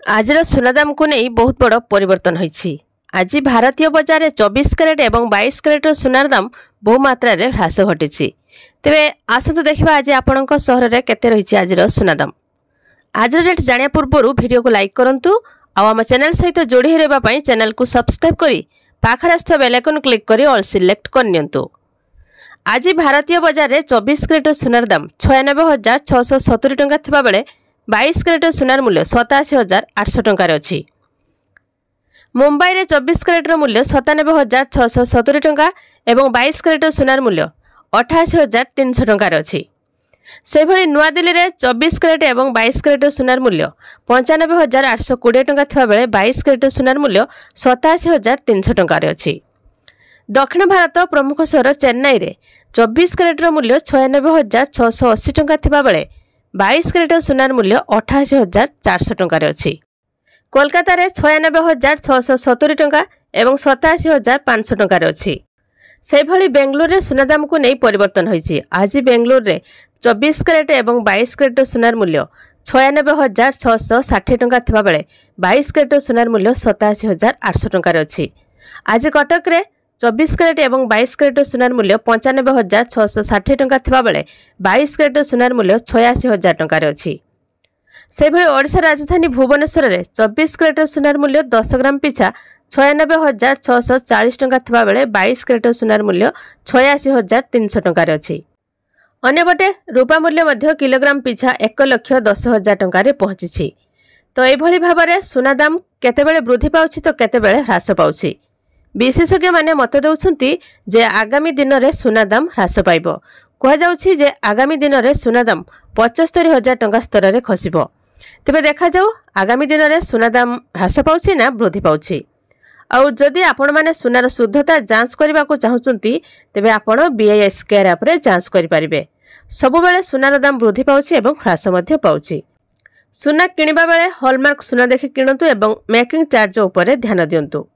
आजर सुना दाम को नहीं बहुत बड़ परिवर्तन होइछि। आज भारतीय बजार में 24 कैरेट और 22 कैरेट सुनार दाम बहु मात्रा रे ह्रास घटी। तेरे आसतु देखा आज आपण सहर में केते रही आज सुना दाम। आज रेट जाना पूर्व वीडियो को लाइक करूँ आम चैनल सहित जोड़ी रहा चैनल को सब्सक्राइब कर पाखर आसुवा बेल आइकन क्लिक कर ऑल सिलेक्ट करनियंतु। आज भारतीय बजार में 24 कैरेट सुनार दाम 96,670 टंका थिबा बेले 22 कैरेट सुनार मूल्य 87,800 टंकार अछि। मुंबई में 24 कैरेट मूल्य 97,670 टंका एवं 22 कैरेट सुनार मूल्य 88,300 टंकार अछि। से भली नुआ दिल्ली में 24 कैरेट एवं 22 कैरेट सुनार मूल्य 95,820 टंका थिबा बेले 22 कैरेट सुनार मूल्य 87,300 टंकार अछि। दक्षिण भारत प्रमुख सहर चेन्नई में 24 कैरेट मूल्य 96,680 टंका थिबा बेले 22 कैरेट सुनार मूल्य 88,400 टंकार अछि। कोलकाता रे 96,670 टंका एवं 87,500 टंकार अछि। से भली बेंगलुरु रे सुना दाम को नहीं परिवर्तन होइछि। आज बेंगलुरु रे 24 कैरेट एवं 22 कैरेट सुनार मूल्य 96,660 टंका थिबा बेले 22 कैरेट सुनार मूल्य 87,800 टंकार अछि। आज कटक रे 24 कैरेट एवं 22 कैरेट सुनार मूल्य 95,660 टंका थिबा बेले 22 कैरेट सुनार मूल्य 86,000 टंकार अछि। से भली ओडिशा राजधानी भुवनेश्वर रे 24 कैरेट सुनार मूल्य 10 ग्राम पिछा 96,640 टंका थिबा बेले 22 कैरेट सुनार मूल्य 86,300 टंकार अछि। अन्यपटे रूपा मूल्य मध्य किलोग्राम पिछा 1,10,000 टंकार पहुंची। तो एभली भाबरे सुना दाम केतेबेले वृद्धि पाउछि तो केतेबेले ह्रास पाउछि। विशेषज्ञ माने मत देउछंती जे आगामी दिन में सुना दाम ह्रास पाइब। कह जाउछि जे आगामी दिन में सुना दाम 75,000 टंका स्तर में खसिब। तेबे देखा जाऊ आगामी दिन में सुना दाम ह्रास पाउछि ना वृद्धि पाउछि। आउ जदि आपण माने सुनार शुद्धता जांच करबा को चाहुचंती तेबे आपण बीआईएस केयर ऐप रे जांच करि परिबे। सब बेले सुनार दाम वृद्धि पाउछि एवं ह्रास मध्य पाउछि। सुना किनिबा बेले हॉलमार्क सुना देखि किणंतु एवं मेकिंग चार्ज उपरे ध्यान दियंतु।